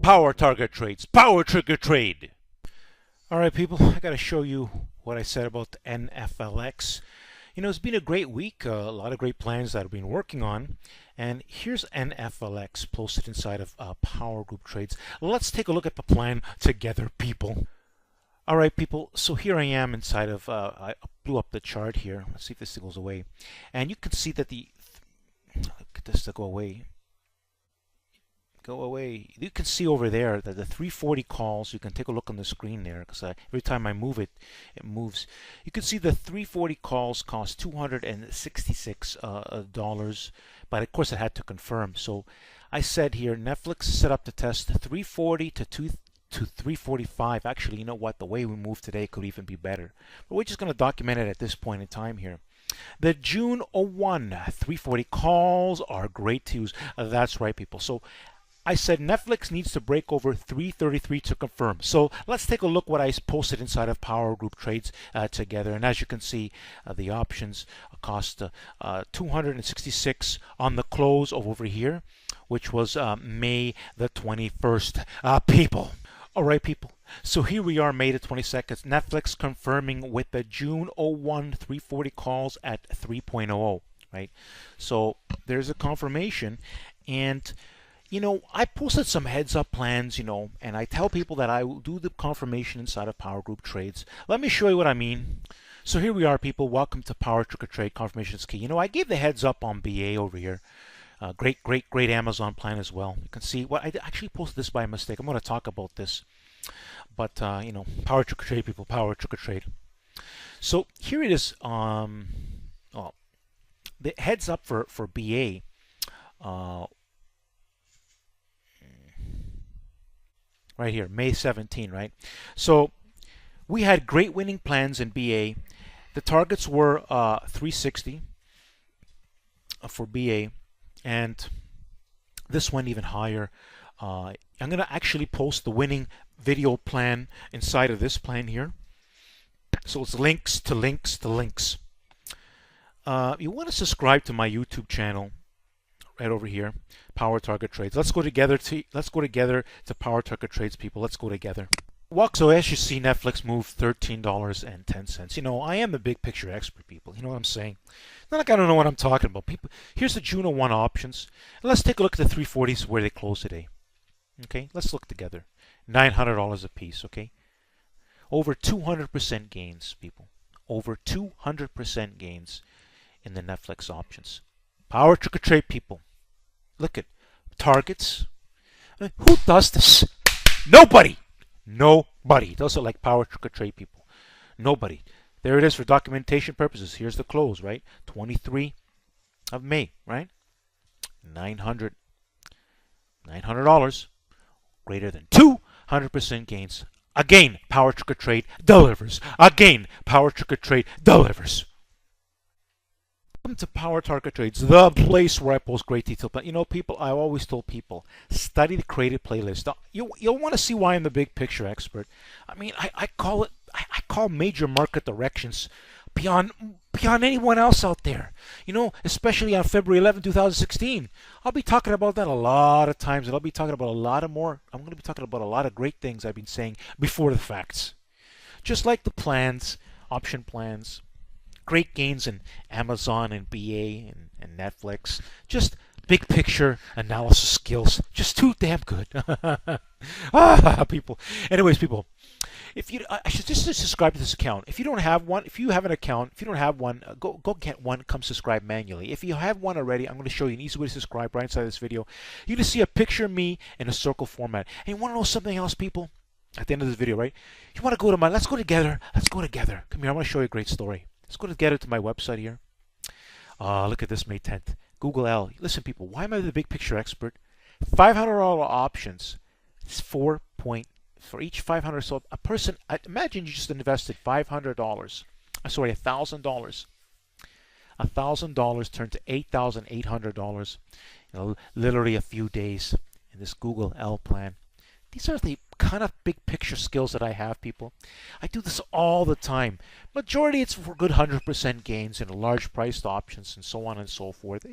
Power target trades, power trigger trade. All right, people, I got to show you what I said about the NFLX. You know, it's been a great week, a lot of great plans that I've been working on. And here's NFLX posted inside of PowerGroupTrades. Let's take a look at the plan together, people. All right, people, so here I am inside of, I blew up the chart here. Let's see if this thing goes away. And you can see that get this to go away. Go away. You can see over there that the 340 calls, you can take a look on the screen there, because every time I move it, it moves. You can see the 340 calls cost $266, but of course it had to confirm. So I said here, Netflix set up to test 340 to 345. Actually, you know what? The way we move today could even be better. But we're just going to document it at this point in time here. The June 01 340 calls are great to use. That's right, people. So I said Netflix needs to break over 333 to confirm. So let's take a look what I posted inside of PowerGroupTrades together. And as you can see, the options cost 266 on the close over here, which was May the 21st. People. All right, people. So here we are, May the 22nd. Netflix confirming with the June 01 340 calls at 3.00, right? So there's a confirmation. And you know, I posted some heads up plans, you know, and I tell people that I will do the confirmation inside of PowerGroupTrades. Let me show you what I mean. So here we are, people. Welcome to Power Trigger Trade. Confirmation is key. You know, I gave the heads up on BA over here. Great Amazon plan as well. You can see what I actually posted this by mistake. I'm going to talk about this. But, you know, Power Trigger Trade, people. Power Trigger Trade. So here it is. The heads up for BA. Right here, May 17, right? So we had great winning plans in BA. The targets were 360 for BA, and this went even higher. I'm going to actually post the winning video plan inside of this plan here. So it's links to links to links. You want to subscribe to my YouTube channel. Right over here, Power Target Trades. Let's go together to Power Target Trades, people. Let's go together. So as you see, Netflix moved $13.10. You know, I am the big picture expert, people. You know what I'm saying? Not like I don't know what I'm talking about, people. Here's the June 01 options. And let's take a look at the 340s where they close today. Okay, let's look together. $900 a piece. Okay, over 200% gains, people. Over 200% gains in the Netflix options. Power Trigger Trade, people. Look at targets. I mean, who does this? Nobody. Nobody does it like Power Trigger Trade, people. Nobody. There it is for documentation purposes. Here's the close, right? 23 of May, right? $900. Greater than 200% gains. Again, Power Trigger Trade delivers. Again, Power Trigger Trade delivers. Welcome to Power Target Trades, the place where I post great detail. But you know, people, I always told people, study the created playlist. Now, you'll want to see why I'm the big picture expert. I mean, I call major market directions beyond anyone else out there. You know, especially on February 11, 2016. I'll be talking about that a lot of times, and I'll be talking about a lot of more. I'm going to be talking about a lot of great things I've been saying before the facts. Just like the plans, option plans. Great gains in Amazon and BA and Netflix. Just big picture analysis skills. Just too damn good. People. Anyways, people, if you, I should just subscribe to this account. If you don't have one, if you have an account, if you don't have one, go get one. Come subscribe manually. If you have one already, I'm going to show you an easy way to subscribe right inside this video. You're going to see a picture of me in a circle format. And you want to know something else, people? At the end of this video, right? You want to go to let's go together. Let's go together. Come here. I want to show you a great story. Let's go together to my website here. Look at this, May 10th. Google L. Listen, people, why am I the big picture expert? $500 options. It's for each $500. So a person, imagine you just invested $500. Sorry, $1,000. $1,000 turned to $8,800 in literally a few days in this Google L plan. These are the kind of big picture skills that I have, people? I do this all the time. Majority, it's for good 100% gains and large priced options and so on and so forth.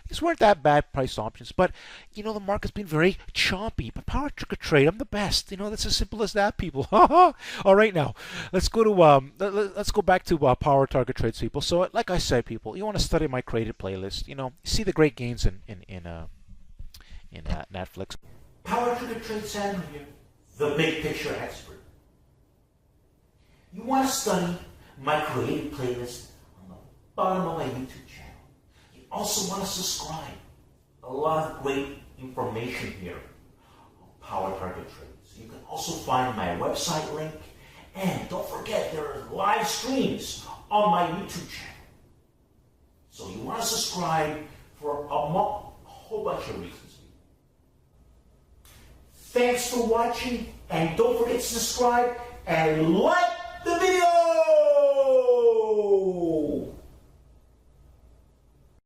These weren't that bad priced options, but the market's been very choppy. But power trade, I'm the best. That's as simple as that, people. All right, now let's go to let's go back to power target trades, people. So, like I said, people, you want to study my created playlist. See the great gains in NFLX. Power trade trades, Samuel here, the big picture expert. You want to study my created playlist on the bottom of my YouTube channel. You also want to subscribe. A lot of great information here on power target trades. You can also find my website link. And don't forget, there are live streams on my YouTube channel. So you want to subscribe for a whole bunch of reasons. Thanks for watching, and don't forget to subscribe and like